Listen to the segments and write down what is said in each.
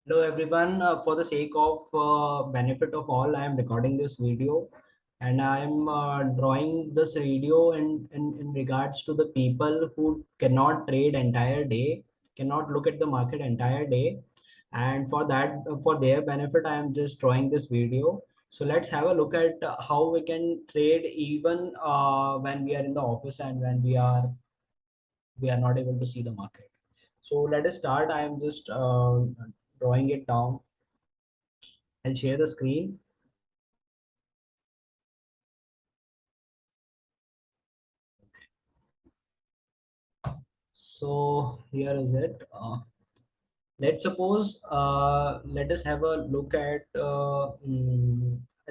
Hello everyone. For the sake of benefit of all, I am recording this video, and I am drawing this video in regards to the people who cannot trade entire day, cannot look at the market entire day, and for that, for their benefit, I am just drawing this video. So let's have a look at how we can trade even when we are in the office and when we are not able to see the market. So let us start. I am just drawing it down. I'll share the screen. So here is it. Let's suppose, let us have a look at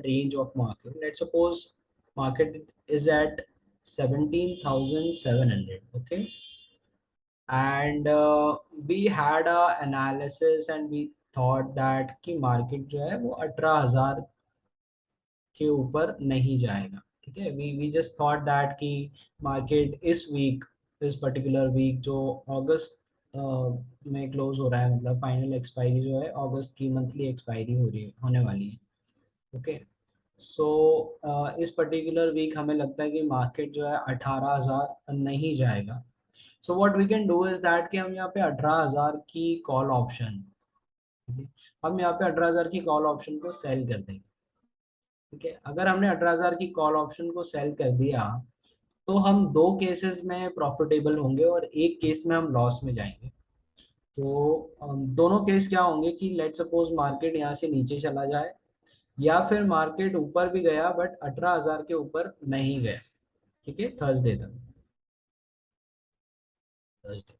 range of market. Let's suppose market is at 17,700. Okay. And we had a analysis and we thought that कि market जो है वो 18,000 के ऊपर नहीं जाएगा. ठीक है. We just thought that कि market इस week, इस पर्टिकुलर वीक जो अगस्त में क्लोज हो रहा है, मतलब फाइनल एक्सपायरी जो है अगस्त की मंथली एक्सपायरी हो रही है, होने वाली है. ओके. सो इस पर्टिकुलर वीक हमें लगता है कि मार्केट जो है 18,000 नहीं जाएगा. So what we can do is that कि हम यहाँ पे 18,000 की कॉल ऑप्शन, हम यहाँ पे 18,000 की कॉल ऑप्शन को सेल कर देंगे. ठीक है. अगर हमने 18,000 की कॉल ऑप्शन को सेल कर दिया तो हम दो केसेस में प्रॉफिटेबल होंगे और एक केस में हम लॉस में जाएंगे. तो दोनों केस क्या होंगे कि लेट सपोज मार्केट यहाँ से नीचे चला जाए या फिर मार्केट ऊपर भी गया बट 18,000 के ऊपर नहीं गया. ठीक है. थर्सडे तक. थर्सडे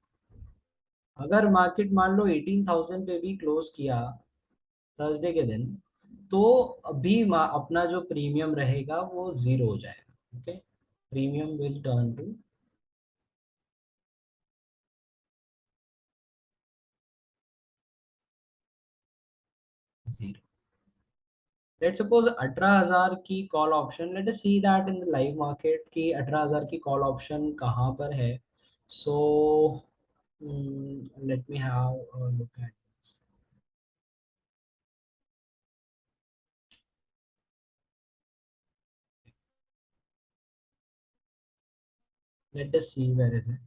अगर मार्केट मान लो 18,000 पे भी क्लोज किया थर्सडे के दिन, तो अभी अपना जो प्रीमियम रहेगा वो जीरो हो जाएगा. Okay. Premium will turn to zero. Let suppose 18,000 की call option, let us see that in the live market की 18,000 की कॉल ऑप्शन कहाँ पर है. So let me have look at this. Let us see where is it.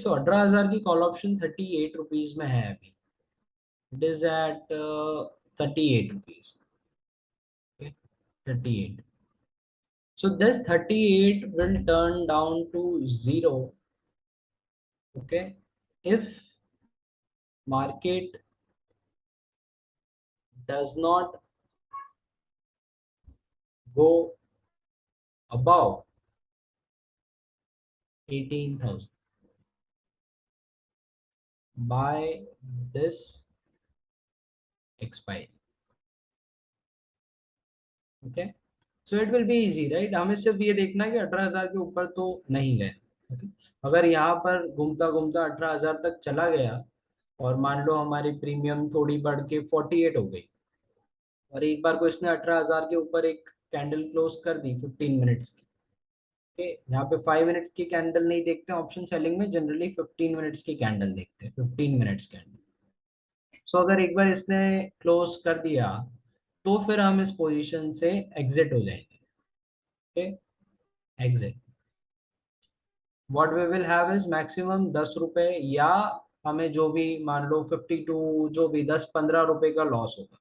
So 18,000 की call option 38 rupees में है अभी. It is at 38 rupees. 38. So this 38 will turn down to zero. Okay. If market does not go above 18,000 by this expiry. Okay. So it will be easy right. हमें सिर्फ ये देखना है कि 18,000 के ऊपर तो नहीं गए. Okay? अगर यहाँ पर घूमता घूमता 18,000 तक चला गया और मान लो हमारी प्रीमियम थोड़ी बढ़ के 48 हो गई और एक बार को इसने 18,000 के ऊपर एक कैंडल क्लोज कर दी 15 मिनट्स की. Okay? यहाँ पे 5 मिनट की कैंडल नहीं देखते ऑप्शन सेलिंग में, जनरली 15 मिनट्स की कैंडल देखते हैं. 15 मिनट्स कैंडल. सो अगर एक बार इसने क्लोज कर दिया तो फिर हम इस पोजीशन से एग्जिट हो जाएंगे. Okay. Exit. What we will have is maximum 10 रुपए, या हमें जो भी मान लो 52, जो भी 10-15 रुपए का लॉस होगा.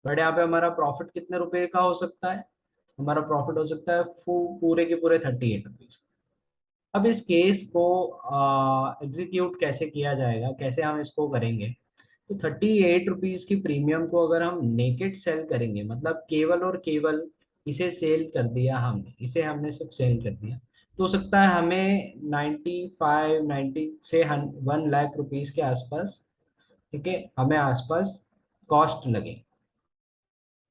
बट यहाँ पे हमारा प्रॉफिट कितने रुपए का हो सकता है. हमारा प्रॉफिट हो सकता है पूरे के पूरे 38 रुपीज. अब इस केस को एग्जीक्यूट कैसे किया जाएगा, कैसे हम इसको करेंगे. तो 38 रुपीज की प्रीमियम को अगर हम नेकेड सेल करेंगे, मतलब केवल और केवल इसे सेल कर दिया, हमने इसे हमने सब सेल कर दिया, तो हो सकता है हमें 90 से 1 लाख रुपीज के आसपास, ठीक है, हमें आसपास कॉस्ट लगे.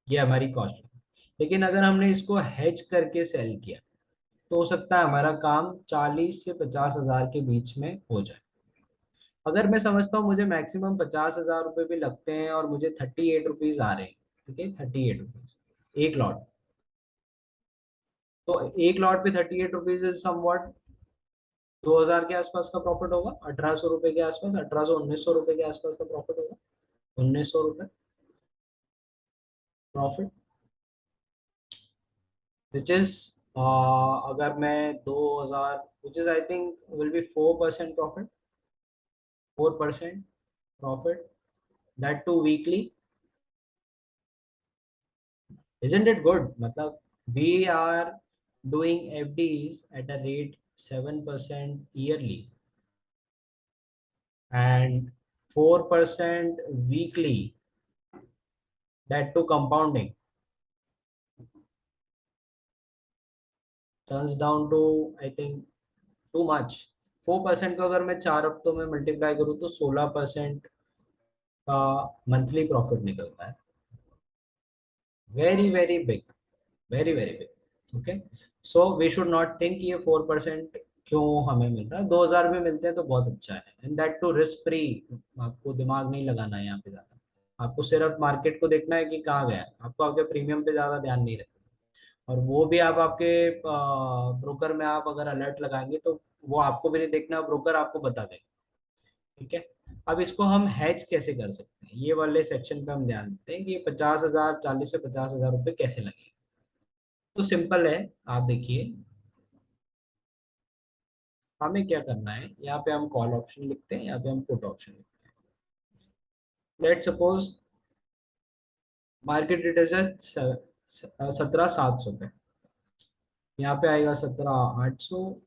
ये हमारी कॉस्ट लगे. लेकिन अगर हमने इसको हेज करके सेल किया तो हो सकता है हमारा काम 40 से 50 हजार के बीच में हो जाए. अगर मैं समझता हूँ मुझे मैक्सिमम 50,000 रुपये भी लगते हैं और मुझे 38 रुपीज आ रहे हैं. ठीक है. 38 रुपीज एक लॉट. तो एक लॉट पे 38 रुपीज इज समवॉट 2000 के आसपास का प्रॉफिट होगा, 1800 रुपए के आसपास, 1800 1900 रुपए के आसपास का प्रॉफिट होगा। 1900 रुपए प्रॉफिट, विच इज अगर मैं 2000, which is I think will be 4% profit, 4% profit, that too weekly. Isn't it good? मतलब we are doing FDs at a rate 7% yearly and 4% weekly, that to compounding, turns down to I think too much। 4% को अगर मैं 4 हफ्तों में multiply करूँ तो 16% का monthly profit निकलता है। Very very big, very very big. Okay, so we should not think ये 4% क्यों हमें मिल रहा है, 2000 में मिलते हैं तो बहुत अच्छा है, and that too risk free. आपको दिमाग नहीं लगाना है यहाँ पे ज्यादा, आपको सिर्फ मार्केट को देखना है कि कहाँ गया है, आपको आपके प्रीमियम पे ज्यादा ध्यान नहीं रखना। और वो भी आप आपके ब्रोकर में आप अगर अलर्ट लगाएंगे तो वो आपको भी नहीं देखना, ब्रोकर आपको बता देगा। ठीक है, अब इसको हम हैच कैसे कर सकते हैं, ये वाले सेक्शन पे हम ध्यान देते हैं कि 50,000, 40 से 50,000 रुपये कैसे लगेंगे। तो सिंपल है, आप देखिए हमें क्या करना है, यहाँ पे हम कॉल ऑप्शन लिखते हैं, यहाँ पे हम पुट ऑप्शन लिखते हैं। लेट सपोज मार्केट रेट है 17,700 पे, यहाँ पे आएगा 17,800,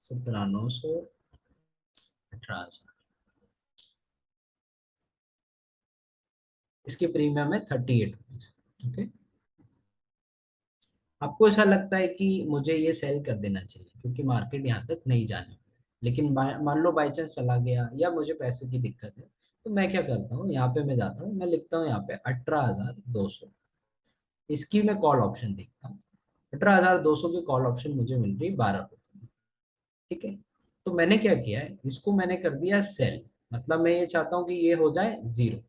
17,900, 18,000। इसकी प्रीमियम है 38 रुपीज। ओके, आपको ऐसा लगता है कि मुझे ये सेल कर देना चाहिए क्योंकि मार्केट यहाँ तक नहीं जाने, लेकिन मान लो बाई चांस चला गया या मुझे पैसे की दिक्कत है, तो मैं क्या करता हूँ, यहाँ पे मैं जाता हूँ, मैं लिखता हूँ यहाँ पे 18,200। इसकी मैं कॉल ऑप्शन देखता हूँ, 18,200 की कॉल ऑप्शन मुझे मिल रही 12 रुपये। ठीक है, तो मैंने क्या किया है, इसको मैंने कर दिया सेल, मतलब मैं ये चाहता हूँ कि ये हो जाए जीरो।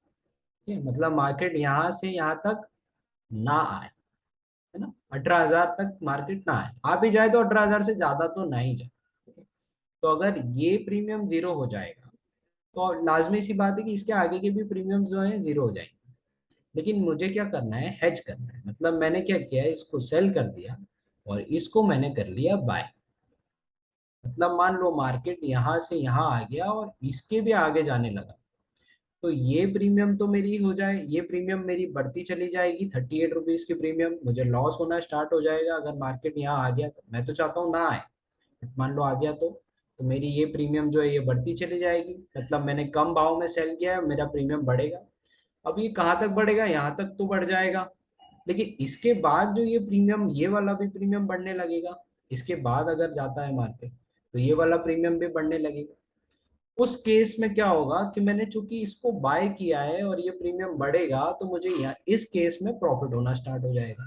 ठीक है, मतलब मार्केट यहाँ से यहाँ तक ना आए, है ना, 18,000 तक मार्केट ना आए, आ भी जाए तो 18,000 से ज्यादा तो ना ही जाए। ठीक है? तो अगर ये प्रीमियम जीरो हो जाएगा तो लाजमी सी बात है कि इसके आगे के भी प्रीमियम जो है जीरो हो जाएंगे। लेकिन मुझे क्या करना है, हेज करना है, मतलब मैंने क्या किया है, इसको सेल कर दिया और इसको मैंने कर लिया बाय। मतलब मान लो मार्केट यहाँ से यहाँ आ गया और इसके भी आगे जाने लगा, तो ये प्रीमियम तो मेरी हो जाए, ये प्रीमियम मेरी बढ़ती चली जाएगी, 38 रुपीज की प्रीमियम मुझे लॉस होना स्टार्ट हो जाएगा अगर मार्केट यहाँ आ गया तो। मैं तो चाहता हूँ ना आए, मान लो आ गया तो मेरी ये प्रीमियम जो है ये बढ़ती चली जाएगी, मतलब मैंने कम भाव में सेल किया है, मेरा प्रीमियम बढ़ेगा। अब ये कहाँ तक बढ़ेगा, यहाँ तक तो बढ़ जाएगा, लेकिन इसके बाद जो ये प्रीमियम, ये वाला भी प्रीमियम बढ़ने लगेगा। इसके बाद अगर जाता है मार्केट तो ये वाला प्रीमियम भी बढ़ने लगेगा। उस केस में क्या होगा कि मैंने चूंकि इसको बाय किया है और ये प्रीमियम बढ़ेगा तो मुझे यहाँ इस केस में प्रॉफिट होना स्टार्ट हो जाएगा।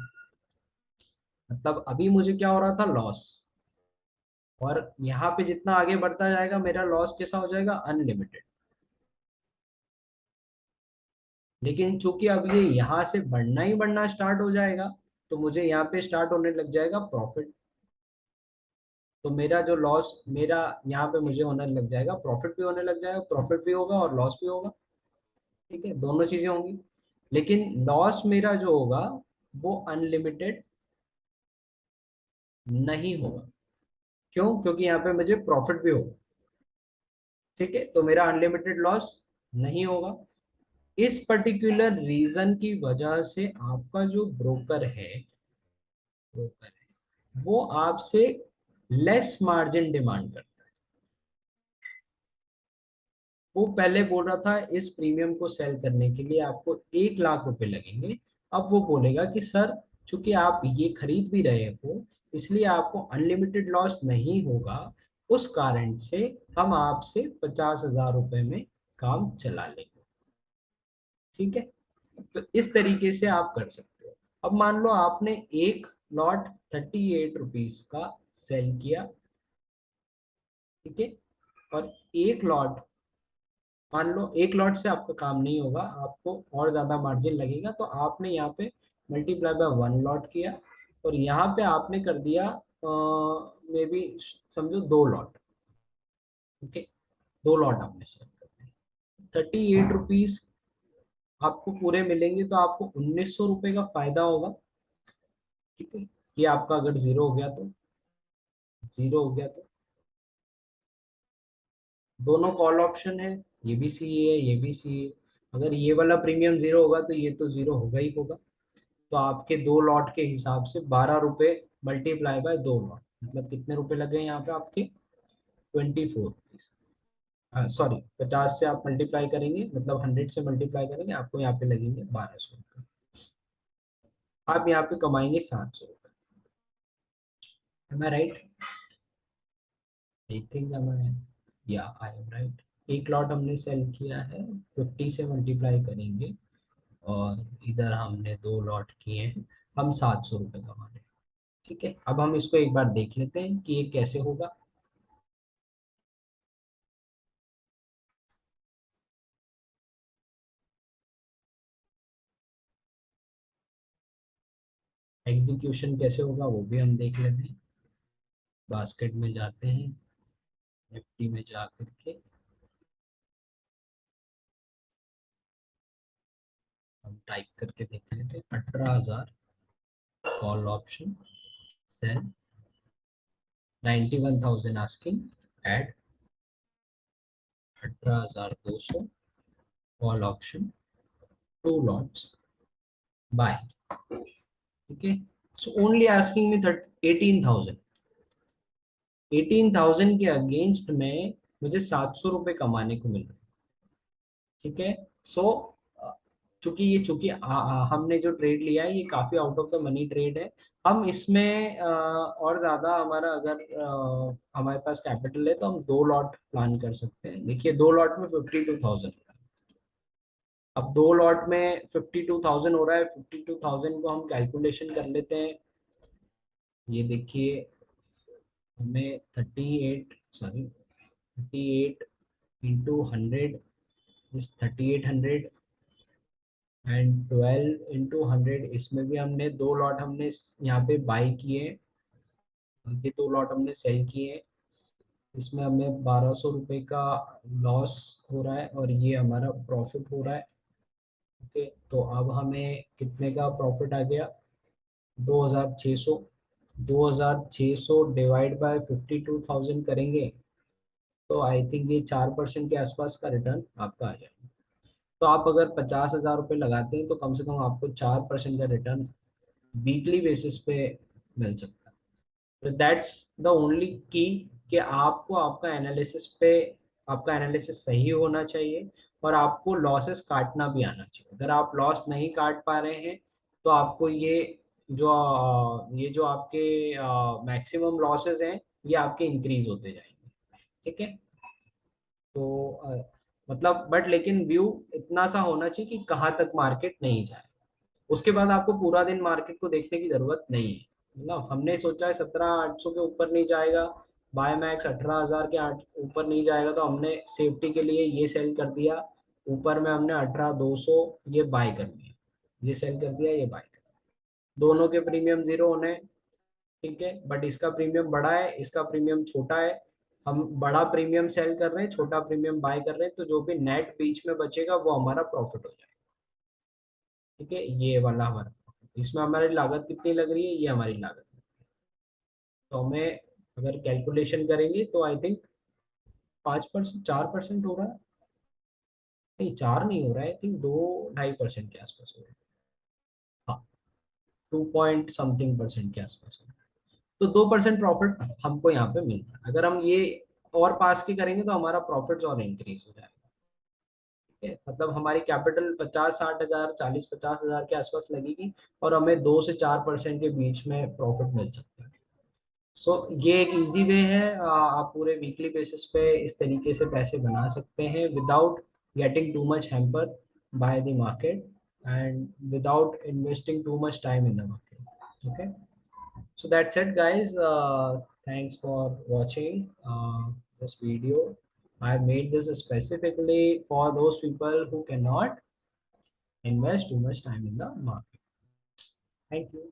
मतलब अभी मुझे क्या हो रहा था, लॉस, और यहाँ पे जितना आगे बढ़ता जाएगा मेरा लॉस कैसा हो जाएगा, अनलिमिटेड। लेकिन चूंकि अब ये यहाँ से बढ़ना ही बढ़ना स्टार्ट हो जाएगा तो मुझे यहाँ पे स्टार्ट होने लग जाएगा प्रॉफिट। तो मेरा जो लॉस, मेरा यहाँ पे मुझे होने लग जाएगा प्रॉफिट, भी होने लग जाएगा, प्रॉफिट भी होगा और लॉस भी होगा। ठीक है, दोनों चीजें होंगी, लेकिन लॉस मेरा जो होगा वो अनलिमिटेड नहीं होगा। क्यों, क्योंकि यहाँ पे मुझे प्रॉफिट भी होगा। ठीक है, तो मेरा अनलिमिटेड लॉस नहीं होगा। इस पर्टिकुलर रीजन की वजह से आपका जो ब्रोकर है वो आपसे लेस मार्जिन डिमांड करता है। वो पहले बोल रहा था इस प्रीमियम को सेल करने के लिए आपको 1 लाख रुपए लगेंगे, अब वो बोलेगा कि सर चूंकि आप ये खरीद भी रहे हो इसलिए आपको अनलिमिटेड लॉस नहीं होगा, उस कारण से हम आपसे 50,000 रुपए में काम चला लेंगे। ठीक है, तो इस तरीके से आप कर सकते हो। अब मान लो आपने एक लॉट 38 रुपीज का सेल किया। ठीक है, और एक लॉट, मान लो एक लॉट से आपका काम नहीं होगा, आपको और ज्यादा मार्जिन लगेगा, तो आपने यहाँ पे मल्टीप्लाई बाय 1 लॉट किया और यहाँ पे आपने कर दिया मे बी समझो 2 लॉट। ओके, 2 लॉट हमने सेल कर दिए, 38 रुपीज आपको पूरे मिलेंगे, तो आपको 1900 रुपये का फायदा होगा। ठीक है, ये आपका अगर जीरो हो गया तो, जीरो हो गया तो दोनों कॉल ऑप्शन है, ये भी सी है ये भी सी है। अगर ये वाला प्रीमियम जीरो होगा तो ये तो जीरो होगा ही होगा। तो आपके 2 लॉट के हिसाब से 12 रुपये मल्टीप्लाई बाय 2 लॉट, मतलब कितने रुपए लगे यहाँ पे आपके, 24 रुपीज। सॉरी, 50 से आप मल्टीप्लाई करेंगे, मतलब 100 से मल्टीप्लाई करेंगे, आपको यहाँ पे लगेंगे 1200 रुपये। आप यहाँ पे कमाएंगे 700 रुपये। Am I right? I think am I, या आई एम राइट। एक लॉट हमने सेल किया है, 50 से मल्टीप्लाई करेंगे, और इधर हमने 2 लॉट किए हैं, हम 700 रुपये कमा रहे हैं। ठीक है, अब हम इसको एक बार देख लेते हैं कि ये कैसे होगा। एग्जीक्यूशन कैसे होगा वो भी हम देख लेते हैं। बास्केट में जाते हैं, निफ्टी में जा करके हम टाइप करके देख लेते हैं, 18,000 call option sell, 91,000 asking, add 18,200 call option, 2 lots, buy. ठीक है, सो ओनली आस्किंग में 18,000, 18,000 के अगेंस्ट में मुझे 700 रुपये कमाने को मिल रहा है। ठीक है, सो चूंकि हमने जो ट्रेड लिया है ये काफी out of the money trade है। हम इसमें और ज्यादा हमारा अगर हमारे पास कैपिटल है तो हम 2 लॉट प्लान कर सकते हैं। देखिए, 2 लॉट में 52,000, अब 2 लॉट में 52,000 हो रहा है, 52,000 को हम कैलकुलेशन कर लेते हैं। ये देखिए, हमें 38 इस 3800, एंड 12 × 100, इसमें भी हमने 2 लॉट हमने यहाँ पे बाई किए, ये 2 लॉट हमने सेल किए। इसमें हमें 1200 रुपये का लॉस हो रहा है और ये हमारा प्रॉफिट हो रहा है। ओके, तो अब हमें कितने का प्रॉफिट आ गया, 2600। 2600 डिवाइड बाय 52,000 करेंगे तो आई थिंक ये 4% के आसपास का रिटर्न आपका आ जाएगा। तो आप अगर 50,000 रुपये लगाते हैं तो कम से कम आपको 4% का रिटर्न वीकली बेसिस पे मिल सकता है। तो दैट्स द ओनली की, कि आपको आपका एनालिसिस सही होना चाहिए, और आपको लॉसेस काटना भी आना चाहिए। अगर आप लॉस नहीं काट पा रहे हैं तो आपको ये जो आपके मैक्सिमम लॉसेस हैं ये आपके इंक्रीज होते जाएंगे। ठीक है, तो मतलब बट लेकिन व्यू इतना सा होना चाहिए कि कहाँ तक मार्केट नहीं जाए, उसके बाद आपको पूरा दिन मार्केट को देखने की जरूरत नहीं है। मतलब हमने सोचा है 17,800 के ऊपर नहीं जाएगा, बाय मैक्स 18,000 के आठ ऊपर नहीं जाएगा, तो हमने सेफ्टी के लिए ये सेल कर दिया। ऊपर में हमने 18,200 ये बाय कर दिया, ये सेल कर दिया, ये बाय कर दिया। दोनों के प्रीमियम जीरो होने, ठीक है, बट इसका प्रीमियम बड़ा है, इसका प्रीमियम छोटा है। हम बड़ा प्रीमियम सेल कर रहे हैं, छोटा प्रीमियम बाय कर रहे हैं, तो जो भी नेट बीच में बचेगा वो हमारा प्रॉफिट हो जाएगा। ठीक है, ये वाला हमारा profit। इसमें हमारी लागत कितनी लग रही है, ये हमारी लागत है। तो हमें अगर कैलकुलेशन करेंगे तो आई थिंक 5%, 4% हो रहा है, नहीं 4 नहीं हो रहा है, आई थिंक 2-2.5% के आसपास हो रहा है। हाँ, 2 पॉइंट समथिंग % के आसपास हो रहा है। तो 2% प्रॉफिट हमको यहाँ पे मिल रहा है। अगर हम ये और पास की करेंगे तो हमारा प्रॉफिट और इंक्रीज हो जाएगा। ठीक है, मतलब हमारी कैपिटल 50-60 हजार, 40-50 हजार के आसपास लगेगी, और हमें 2 से 4% के बीच में प्रॉफिट मिल सकता है। सो ये एक इजी वे है, आप पूरे वीकली बेसिस पे इस तरीके से पैसे बना सकते हैं without getting too much hamper by the market, and without investing too much time in the market. Okay, so that's it guys, thanks for watching this video. I made this specifically for those people who cannot invest too much time in the market. Thank you.